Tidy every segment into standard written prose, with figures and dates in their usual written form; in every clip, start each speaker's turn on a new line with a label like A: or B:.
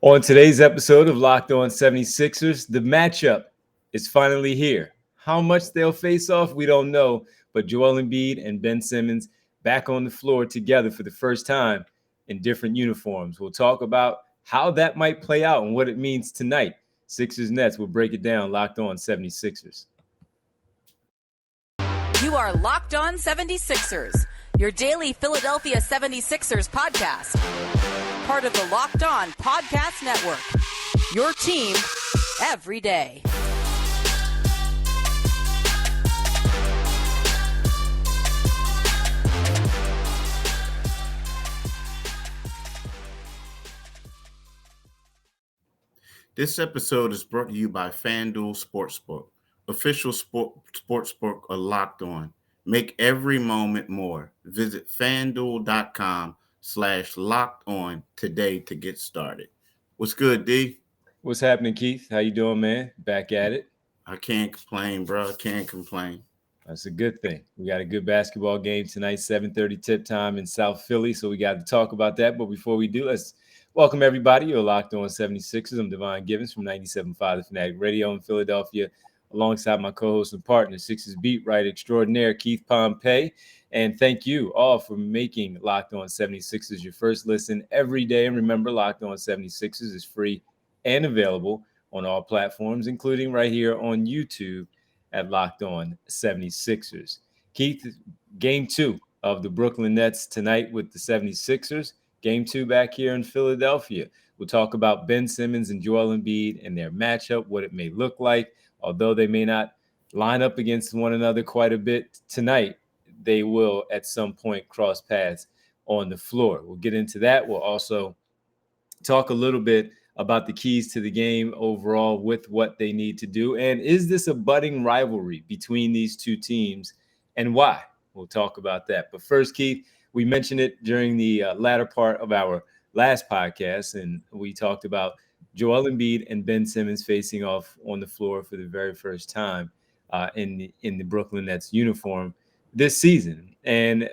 A: On today's episode of Locked On 76ers, the matchup is finally here. How much they'll face off, we don't know, but Joel Embiid and Ben Simmons back on the floor together for the first time in different uniforms. We'll talk about how that might play out and what it means tonight. Sixers Nets, we'll break it down. Locked On 76ers.
B: You are Locked On 76ers, your daily Philadelphia 76ers podcast. Part of the Locked On Podcast Network, your team every day.
C: This episode is brought to you by FanDuel Sportsbook, official sportsbook of Locked On. Make every moment more. Visit FanDuel.com/locked on today to get started. What's good, D?
A: What's happening, Keith? How you doing, man? Back at it.
C: I can't complain, bro. I can't complain.
A: That's a good thing. We got a good basketball game tonight, 7:30 tip time in South Philly, so we got to talk about that. But before we do, let's welcome everybody. You're Locked On 76ers. I'm Devon Givens from 97.5 The Fanatic Radio in Philadelphia, alongside my co-host and partner, Sixers beat writer extraordinaire, Keith Pompey. And thank you all for making Locked On 76ers your first listen every day. And remember, Locked On 76ers is free and available on all platforms, including right here on YouTube at Locked On 76ers. Keith, game 2 of the Brooklyn Nets tonight with the 76ers. Game 2 back here in Philadelphia. We'll talk about Ben Simmons and Joel Embiid and their matchup, what it may look like. Although they may not line up against one another quite a bit tonight, they will at some point cross paths on the floor. We'll get into that. We'll also talk a little bit about the keys to the game overall with what they need to do. And is this a budding rivalry between these two teams and why? We'll talk about that. But first, Keith, we mentioned it during the latter part of our last podcast, and we talked about Joel Embiid and Ben Simmons facing off on the floor for the very first time in the Brooklyn Nets uniform this season. And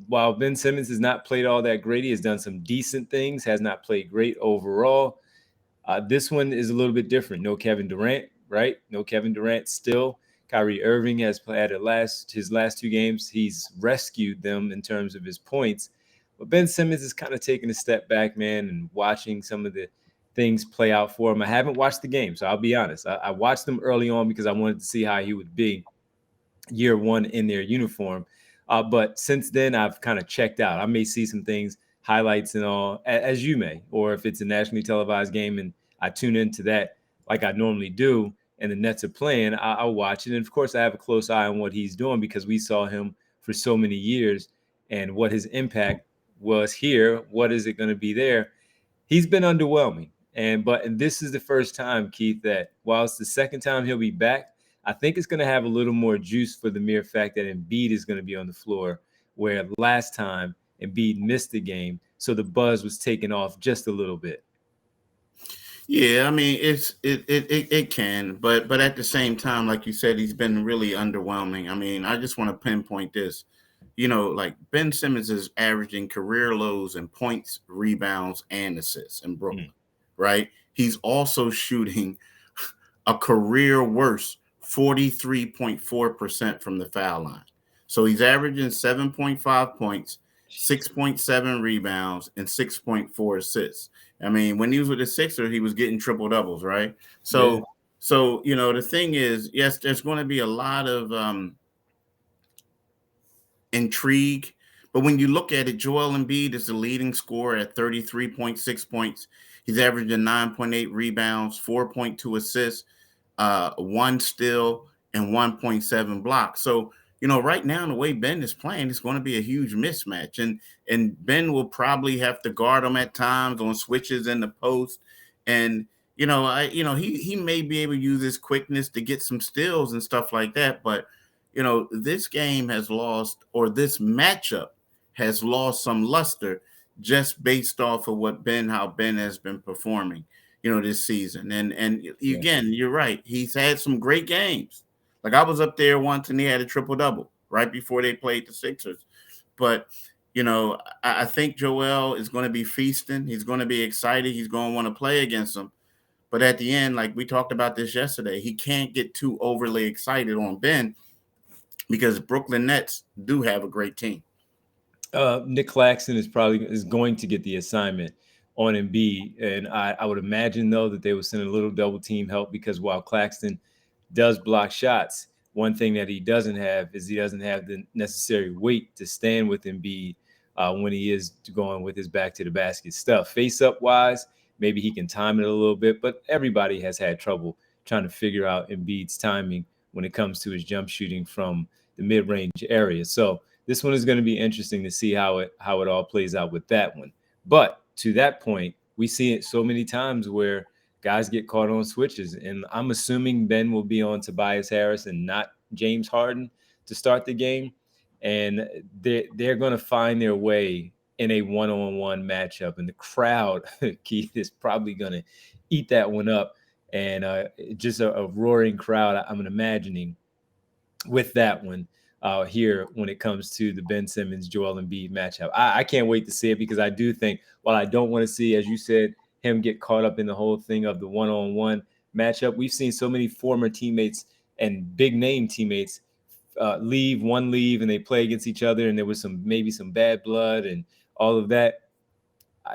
A: while Ben Simmons has not played all that great, he has done some decent things, has not played great overall. This one is a little bit different. No Kevin Durant, right? No Kevin Durant still. Kyrie Irving has played his last 2 games. He's rescued them in terms of his points. But Ben Simmons is kind of taking a step back, man, and watching some of the things play out for him. I haven't watched the game, so I'll be honest. I watched them early on because I wanted to see how he would be year 1 in their uniform. But since then, I've kind of checked out. I may see some things, highlights and all, as you may, or if it's a nationally televised game and I tune into that like I normally do and the Nets are playing, I'll watch it. And, of course, I have a close eye on what he's doing because we saw him for so many years and what his impact was here. What is it going to be there? He's been underwhelming. But this is the first time, Keith, that while it's the second time he'll be back, I think it's going to have a little more juice for the mere fact that Embiid is going to be on the floor, where last time Embiid missed the game, so the buzz was taken off just a little bit.
C: Yeah, I mean, it can, but at the same time, like you said, he's been really underwhelming. I mean, I just want to pinpoint this. You know, like Ben Simmons is averaging career lows in points, rebounds, and assists in Brooklyn. Right? He's also shooting a career worst 43.4% from the foul line. So he's averaging 7.5 points, 6.7 rebounds, and 6.4 assists. I mean, when he was with the Sixers, he was getting triple doubles, right? So you know, the thing is, yes, there's going to be a lot of intrigue. But when you look at it, Joel Embiid is the leading scorer at 33.6 points. He's averaging 9.8 rebounds, 4.2 assists, 1 steal, and 1.7 blocks. So, you know, right now, the way Ben is playing, it's going to be a huge mismatch. And Ben will probably have to guard him at times on switches in the post. And, he may be able to use his quickness to get some steals and stuff like that. But, you know, this game has lost, or this matchup has lost some luster just based off of how Ben has been performing, you know, this season. And again, you're right. He's had some great games. Like I was up there once and he had a triple double right before they played the Sixers. But, I think Joel is going to be feasting. He's going to be excited. He's going to want to play against him. But at the end, like we talked about this yesterday, he can't get too overly excited on Ben because Brooklyn Nets do have a great team.
A: Nick Claxton is going to get the assignment on Embiid, and I would imagine though that they would send a little double team help because while Claxton does block shots, one thing that he doesn't have is he doesn't have the necessary weight to stand with Embiid when he is going with his back to the basket stuff. Face up wise, maybe he can time it a little bit, but everybody has had trouble trying to figure out Embiid's timing when it comes to his jump shooting from the mid-range area. So this one is going to be interesting to see how it all plays out with that one. But to that point, we see it so many times where guys get caught on switches, and I'm assuming Ben will be on Tobias Harris and not James Harden to start the game, and they're going to find their way in a one-on-one matchup, and the crowd, Keith, is probably going to eat that one up, and just a roaring crowd I'm imagining with that one here when it comes to the Ben Simmons, Joel Embiid matchup. I can't wait to see it because I do think, while I don't want to see, as you said, him get caught up in the whole thing of the one-on-one matchup, we've seen so many former teammates and big name teammates leave, and they play against each other, and there was maybe some bad blood and all of that.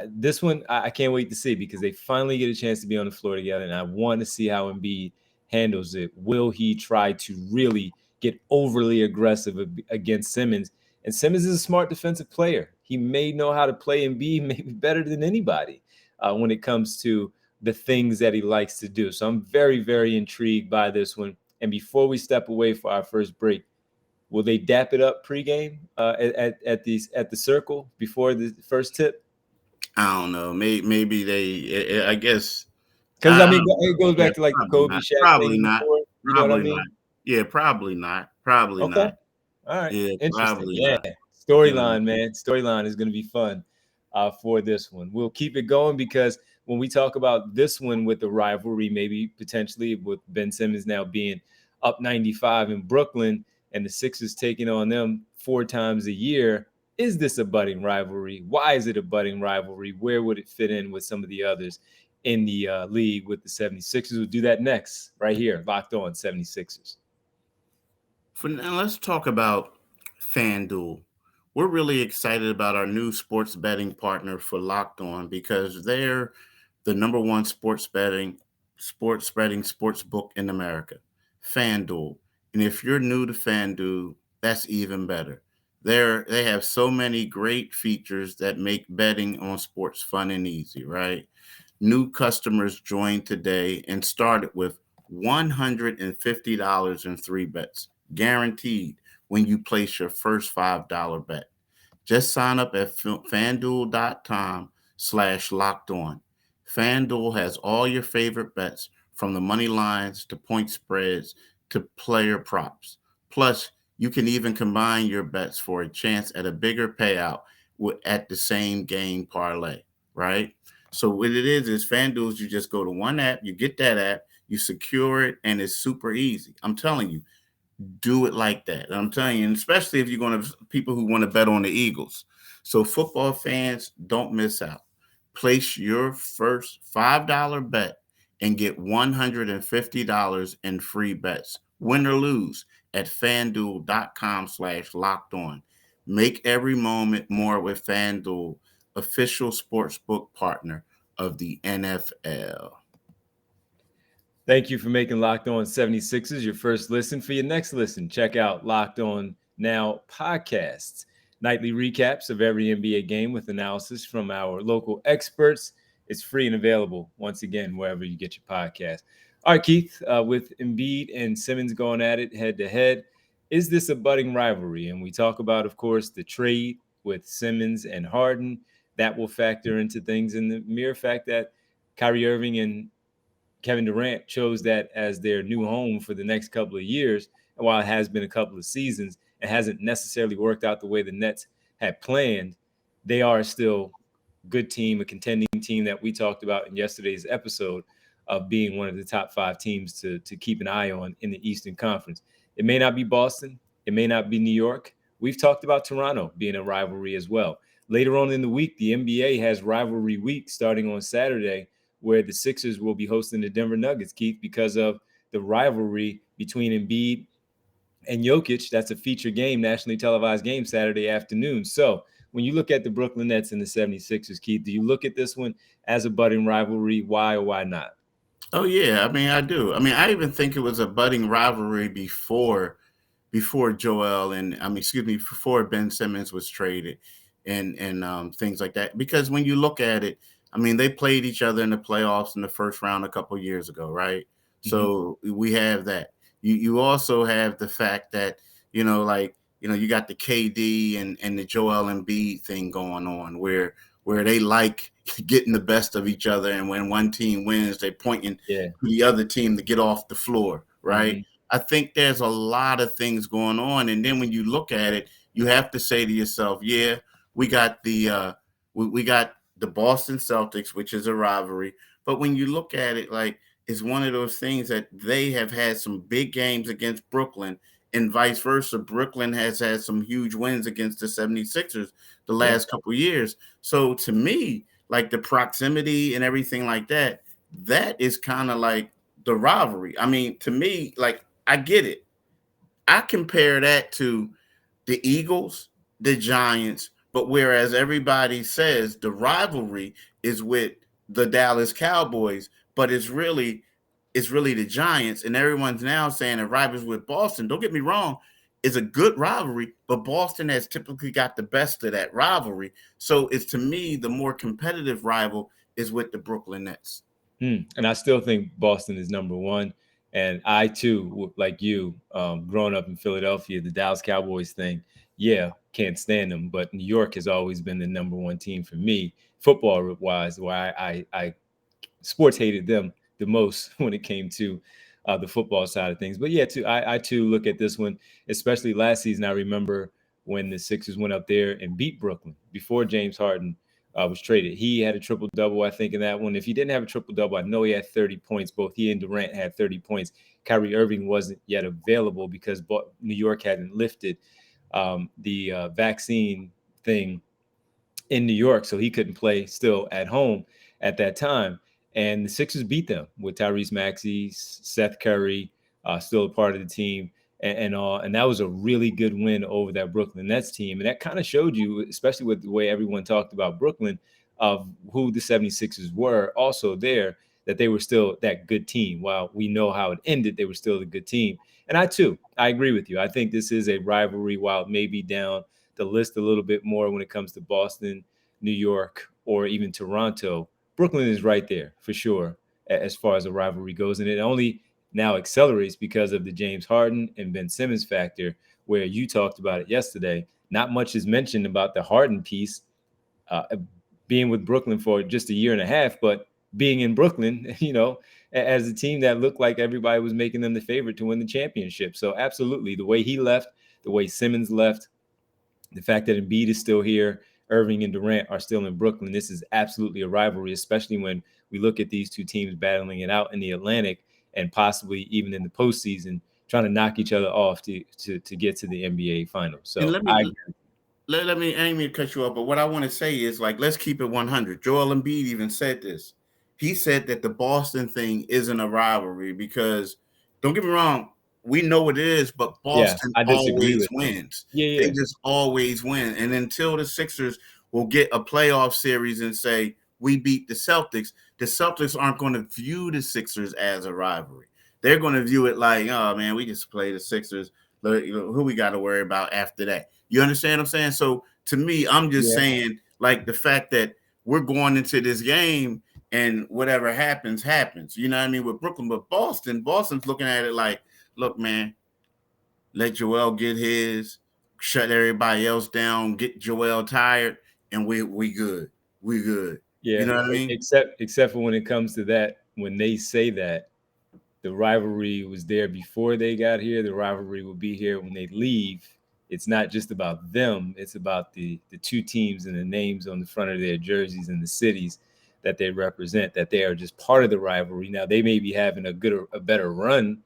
A: This one, I can't wait to see because they finally get a chance to be on the floor together, and I want to see how Embiid handles it. Will he try to really get overly aggressive against Simmons? And Simmons is a smart defensive player. He may know how to play Embiid maybe better than anybody when it comes to the things that he likes to do. So I'm very, very intrigued by this one. And before we step away for our first break, will they dap it up pregame at the circle before the first tip?
C: I don't know. Maybe they. I guess
A: because I mean it goes back to like the Kobe
C: not.
A: Shaq
C: Probably
A: thing
C: not.
A: before. You know what I mean?
C: Not. Yeah, probably not. Probably
A: Okay.
C: not.
A: All right.
C: Yeah,
A: Interesting.
C: probably
A: Yeah.
C: not.
A: Storyline, man. Storyline is going to be fun for this one. We'll keep it going because when we talk about this one with the rivalry, maybe potentially with Ben Simmons now being up 95 in Brooklyn and the Sixers taking on them 4 times a year, is this a budding rivalry? Why is it a budding rivalry? Where would it fit in with some of the others in the league with the 76ers? We'll do that next right here, Locked On 76ers.
C: For now, let's talk about FanDuel. We're really excited about our new sports betting partner for Locked On because they're the number one sports betting sports book in America, FanDuel. And if you're new to FanDuel, that's even better. They have so many great features that make betting on sports fun and easy, right? New customers join today and start it with $150 in free bets, guaranteed when you place your first $5 bet. Just sign up at fanduel.com/locked on. FanDuel has all your favorite bets from the money lines to point spreads to player props. Plus, you can even combine your bets for a chance at a bigger payout at the same game parlay, right? So what it is FanDuel, you just go to one app, you get that app, you secure it, and it's super easy. I'm telling you, do it like that. I'm telling you, and especially if you're going to people who want to bet on the Eagles. So football fans, don't miss out. Place your first $5 bet and get $150 in free bets, win or lose, at fanduel.com/locked on. Make every moment more with FanDuel, official sportsbook partner of the NFL.
A: Thank you for making Locked On 76ers your first listen. For your next listen, check out Locked On Now podcasts. Nightly recaps of every NBA game with analysis from our local experts. It's free and available, once again, wherever you get your podcast. All right, Keith, with Embiid and Simmons going at it head-to-head, is this a budding rivalry? And we talk about, of course, the trade with Simmons and Harden. That will factor into things, and the mere fact that Kyrie Irving and Kevin Durant chose that as their new home for the next couple of years. And while it has been a couple of seasons, it hasn't necessarily worked out the way the Nets had planned. They are still a good team, a contending team that we talked about in yesterday's episode of being one of the top 5 teams to keep an eye on in the Eastern Conference. It may not be Boston. It may not be New York. we've talked about Toronto being a rivalry as well. Later on in the week, the NBA has rivalry week starting on Saturday, where the Sixers will be hosting the Denver Nuggets, Keith, because of the rivalry between Embiid and Jokic. That's a feature game, nationally televised game, Saturday afternoon. So when you look at the Brooklyn Nets and the 76ers, Keith, do you look at this one as a budding rivalry? Why or why not?
C: Oh yeah, I mean I do. I mean I even think it was a budding rivalry before Joel and before Ben Simmons was traded and things like that. Because when you look at it, I mean they played each other in the playoffs in the first round a couple of years ago, right? So we have that. You also have the fact that you got the KD and the Joel Embiid thing going on where they like getting the best of each other, and when one team wins, they're pointing to the other team to get off the floor, right? I think there's a lot of things going on, and then when you look at it, you have to say to yourself, yeah, we got the Boston Celtics, which is a rivalry, but when you look at it, like it's one of those things that they have had some big games against Brooklyn, and vice versa. Brooklyn has had some huge wins against the 76ers the last couple of years. So to me, like the proximity and everything like that, that is kind of like the rivalry. I mean, to me, like I get it. I compare that to the Eagles, the Giants, but whereas everybody says the rivalry is with the Dallas Cowboys, but it's really the Giants, and everyone's now saying it rivals with Boston. Don't get me wrong, it's a good rivalry, but Boston has typically got the best of that rivalry. So it's, to me, the more competitive rival is with the Brooklyn Nets.
A: And I still think Boston is number one. And I too, like you, growing up in Philadelphia, the Dallas Cowboys thing, can't stand them. But New York has always been the number one team for me, football wise, where I sports hated them the most when it came to the football side of things. But I too look at this one, especially last season. I remember when the Sixers went up there and beat Brooklyn before James Harden was traded. He had a triple-double, I think, in that one. If he didn't have a triple-double, I know he had 30 points. Both he and Durant had 30 points. Kyrie Irving wasn't yet available because New York hadn't lifted the vaccine thing in New York, so he couldn't play still at home at that time. And the Sixers beat them with Tyrese Maxey, Seth Curry, still a part of the team, and all. And that was a really good win over that Brooklyn Nets team. And that kind of showed you, especially with the way everyone talked about Brooklyn, of who the 76ers were also there, that they were still that good team. While we know how it ended, they were still a good team. And I agree with you. I think this is a rivalry, while it may be down the list a little bit more when it comes to Boston, New York, or even Toronto. Brooklyn is right there for sure as far as a rivalry goes. And it only now accelerates because of the James Harden and Ben Simmons factor, where you talked about it yesterday. Not much is mentioned about the Harden piece, being with Brooklyn for just a year and a half, but being in Brooklyn, as a team that looked like everybody was making them the favorite to win the championship. So absolutely, the way he left, the way Simmons left, the fact that Embiid is still here, Irving and Durant are still in Brooklyn. This is absolutely a rivalry, especially when we look at these two teams battling it out in the Atlantic and possibly even in the postseason, trying to knock each other off to get to the NBA Finals. So
C: and let me, I didn't mean to cut you off, but what I want to say is, like, let's keep it 100. Joel Embiid even said this. He said that the Boston thing isn't a rivalry because, don't get me wrong, we know it is, but Boston always wins. They just always win. And until the Sixers will get a playoff series and say, we beat the Celtics aren't going to view the Sixers as a rivalry. They're going to view it like, oh, man, we just play the Sixers. Who we got to worry about after that? You understand what I'm saying? So to me, I'm just saying, like, the fact that we're going into this game and whatever happens, happens. You know what I mean? With Brooklyn, but Boston's looking at it like, look, man, let Joel get his, shut everybody else down, get Joel tired, and we good. We good.
A: Yeah.
C: You know what I mean?
A: Except for when it comes to that, when they say that, the rivalry was there before they got here. The rivalry will be here when they leave. It's not just about them. It's about the two teams and the names on the front of their jerseys and the cities that they represent, that they are just part of the rivalry. Now, they may be having a better run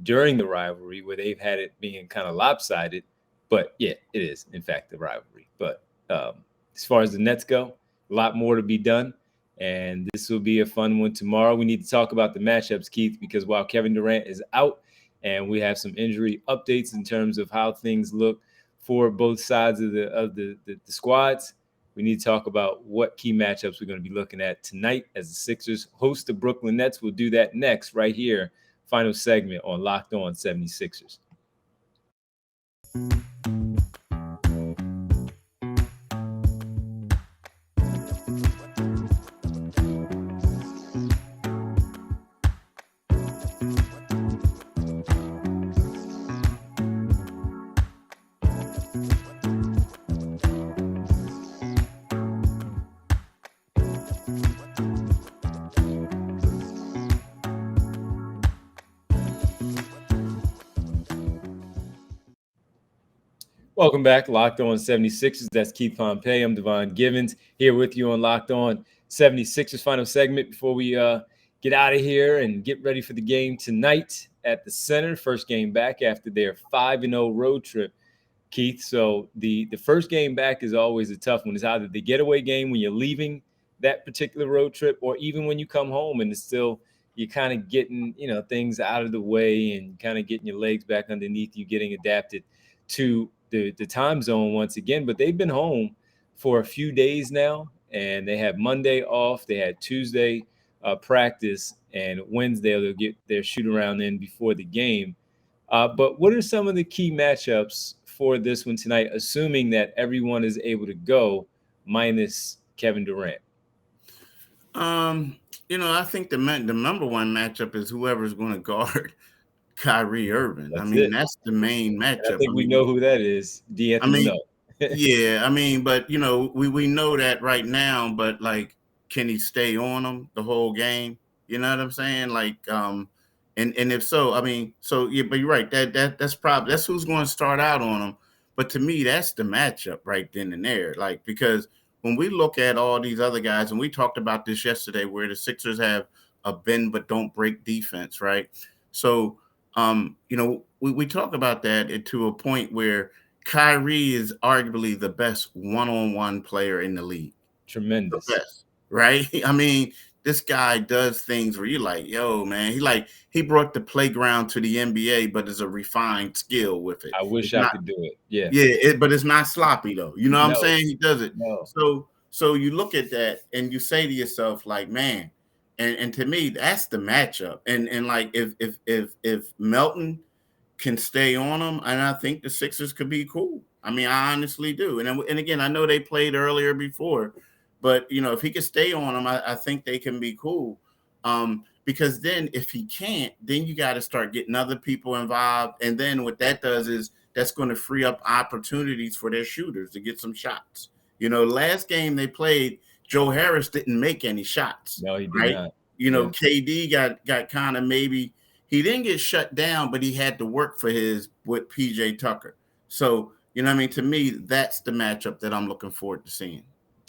A: during the rivalry where they've had it being kind of lopsided, But yeah, it is in fact the rivalry. But as far as the Nets go, a lot more to be done. And this will be a fun one tomorrow. We need to talk about the matchups, Keith, because while Kevin Durant is out and we have some injury updates in terms of how things look for both sides of the squads, we need to talk about what key matchups we're going to be looking at tonight as the Sixers host the Brooklyn Nets. We'll do that next right here. Final segment on Locked On 76ers. Welcome back, Locked On 76ers. That's Keith Pompey. I'm Devon Givens here with you on Locked On 76ers. Final segment before we get out of here and get ready for the game tonight at the Center. First game back after their 5-0 road trip, Keith. So the first game back is always a tough one. It's either the getaway game when you're leaving that particular road trip, or even when you come home and it's still you're kind of getting things out of the way and kind of getting your legs back underneath you, getting adapted to the time zone once again. But they've been home for a few days now, and they have Monday off. They had Tuesday practice, and Wednesday they'll get their shoot around in before the game. But what are some of the key matchups for this one tonight, assuming that everyone is able to go minus Kevin Durant?
C: I think the number one matchup is whoever's going to guard Kyrie Irving. That's the main matchup.
A: I think we know who that is. D'Anthony.
C: Yeah. But we know that right now. But like, can he stay on him the whole game? You know what I'm saying? Like, and if so, yeah. But you're right. That's who's going to start out on him. But to me, that's the matchup right then and there. Like, because when we look at all these other guys, and we talked about this yesterday, where the Sixers have a bend but don't break defense, right? So. We talk about that to a point where Kyrie is arguably the best one-on-one player in the league.
A: Tremendous.
C: The best, right? This guy does things where you're like, yo, man, he brought the playground to the NBA, but it's a refined skill with it.
A: I wish I could do it. Yeah.
C: Yeah, but it's not sloppy though. You know what I'm saying? He does it.
A: No.
C: So you look at that and you say to yourself, like, man, and to me, that's the matchup. And like if Melton can stay on them, and I think the Sixers could be cool. I honestly do. And again, I know they played earlier before, but if he could stay on them, I think they can be cool. Because then if he can't, then you got to start getting other people involved. And then what that does is that's going to free up opportunities for their shooters to get some shots. Last game they played, Joe Harris didn't make any shots.
A: No, he did not.
C: KD got kind of maybe he didn't get shut down, but he had to work for his with PJ Tucker. So, to me, that's the matchup that I'm looking forward to seeing.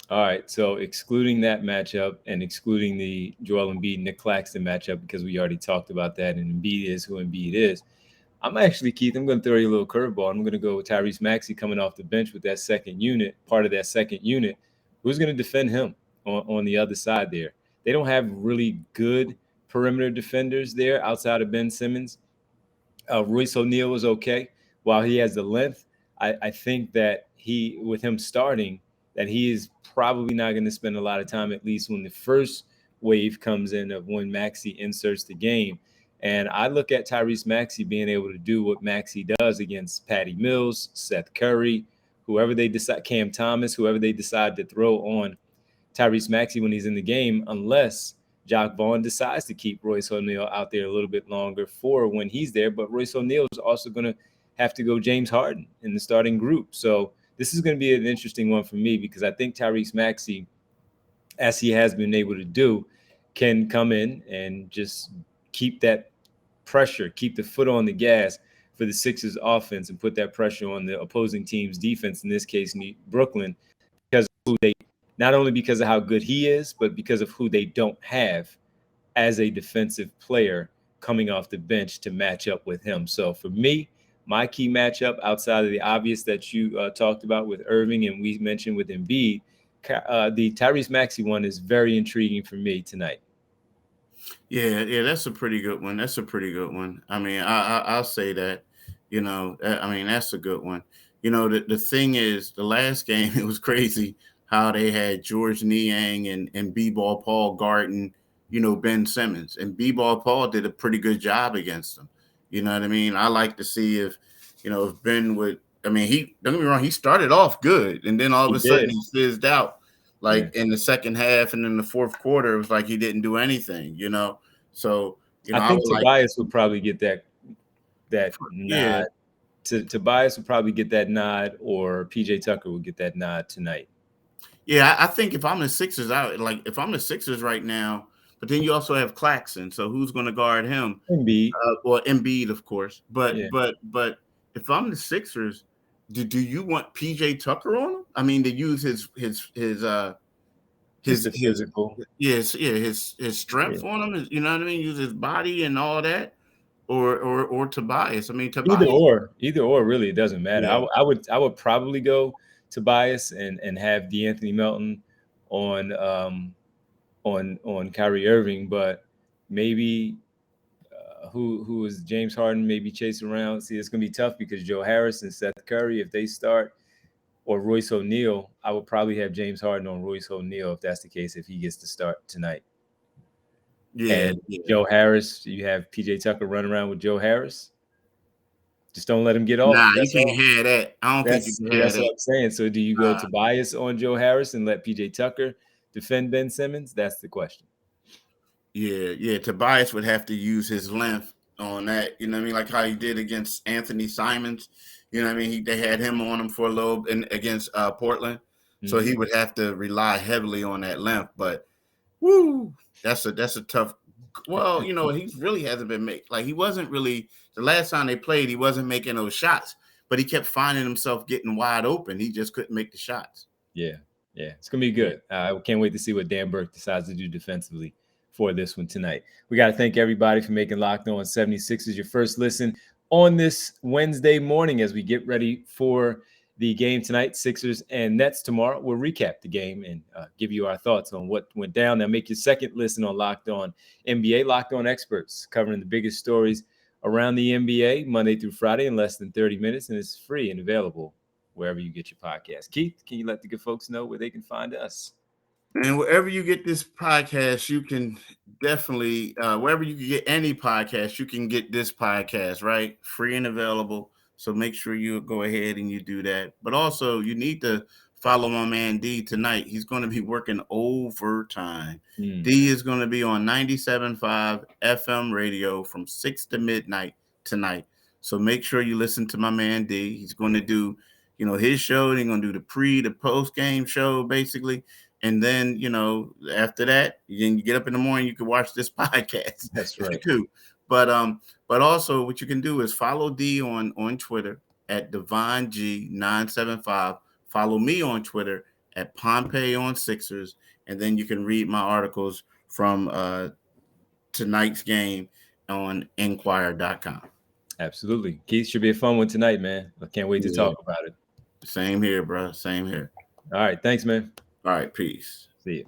A: All right. So excluding that matchup and excluding the Joel Embiid, Nick Claxton matchup, because we already talked about that, and Embiid is who Embiid is. I'm actually, Keith, I'm going to throw you a little curveball. I'm going to go with Tyrese Maxey coming off the bench with that second unit, part of that second unit. Who's going to defend him on the other side there? They don't have really good perimeter defenders there outside of Ben Simmons. Royce O'Neal is okay. While he has the length, I think that with him starting, that he is probably not going to spend a lot of time, at least when the first wave comes in of when Maxey inserts the game. And I look at Tyrese Maxey being able to do what Maxey does against Patty Mills, Seth Curry, whoever they decide, Cam Thomas, whoever they decide to throw on Tyrese Maxey when he's in the game, unless Jock Vaughn decides to keep Royce O'Neal out there a little bit longer for when he's there. But Royce O'Neal is also going to have to go James Harden in the starting group. So this is going to be an interesting one for me, because I think Tyrese Maxey, as he has been able to do, can come in and just keep that pressure, keep the foot on the gas for the Sixers offense and put that pressure on the opposing team's defense, in this case, Brooklyn, because of who they, not only because of how good he is, but because of who they don't have as a defensive player coming off the bench to match up with him. So for me, My key matchup outside of the obvious that you talked about with Irving and we mentioned with Embiid, the Tyrese Maxey one is very intriguing for me tonight.
C: Yeah, that's a pretty good one. That's a pretty good one. I mean, I'll say that. I mean, that's a good one. The thing is, the last game it was crazy how they had George Niang and B-Ball Paul guarding, Ben Simmons, and B-Ball Paul did a pretty good job against them. You know what I mean? I like to see if Ben would. I mean, don't get me wrong, he started off good, and then all of a sudden he fizzed out. Like in the second half and in the fourth quarter, it was like he didn't do anything, So,
A: I think Tobias would probably get that nod. Tobias would probably get that nod, or PJ Tucker would get that nod tonight.
C: Yeah, I think if I'm the Sixers, if I'm the Sixers right now, but then you also have Claxton, so who's going to guard him?
A: Embiid.
C: Embiid, of course. But if I'm the Sixers, do you want PJ Tucker on him? I mean, to use his
A: physical,
C: his strength on him, you know what I mean? Use his body and all that, or Tobias. I mean, Tobias.
A: Either or, really, it doesn't matter. Yeah. I would probably go Tobias and have DeAnthony Melton on Kyrie Irving, but maybe who is James Harden maybe chasing around. See, it's gonna be tough because Joe Harris and Seth Curry, if they start, or Royce O'Neal, I would probably have James Harden on Royce O'Neal if that's the case, if he gets to start tonight. And Joe Harris, you have PJ Tucker running around with Joe Harris. Just don't let him get off.
C: Nah, you can't have that. I don't think you can have that.
A: That's what I'm saying. So do you go Tobias on Joe Harris and let PJ Tucker defend Ben Simmons? That's the question.
C: Yeah. Tobias would have to use his length on that. You know what I mean? Like how he did against Anthony Simons. You know what I mean? They had him on him for a little against Portland. Mm-hmm. So he would have to rely heavily on that length. But that's a tough. Well, he really hasn't been he wasn't really, the last time they played, he wasn't making those shots, but he kept finding himself getting wide open. He just couldn't make the shots.
A: Yeah. It's going to be good. I can't wait to see what Dan Burke decides to do defensively for this one tonight. We got to thank everybody for making Locked On 76ers your first listen on this Wednesday morning as we get ready for the game tonight, Sixers and Nets tomorrow. We'll recap the game and give you our thoughts on what went down. Now make your second listen on Locked On NBA, Locked On Experts, covering the biggest stories around the NBA Monday through Friday in less than 30 minutes, and it's free and available wherever you get your podcast. Keith, can you let the good folks know where they can find us?
C: And wherever you get this podcast, you can definitely, wherever you can get any podcast, you can get this podcast, right? Free and available. So make sure you go ahead and you do that. But also, you need to follow my man D tonight. He's going to be working overtime. D is going to be on 97.5 FM radio from 6 to midnight tonight. So make sure you listen to my man D. He's going to do, his show. They're going to do the post-game show, basically. And then, after that, you get up in the morning, you can watch this podcast.
A: That's right.
C: Too. But also what you can do is follow D on Twitter at DevonG975. Follow me on Twitter at Pompey on Sixers. And then you can read my articles from tonight's game on Enquirer.com.
A: Absolutely. Keith, should be a fun one tonight, man. I can't wait to talk about it.
C: Same here, bro. Same here.
A: All right. Thanks, man.
C: All right. Peace.
A: See you.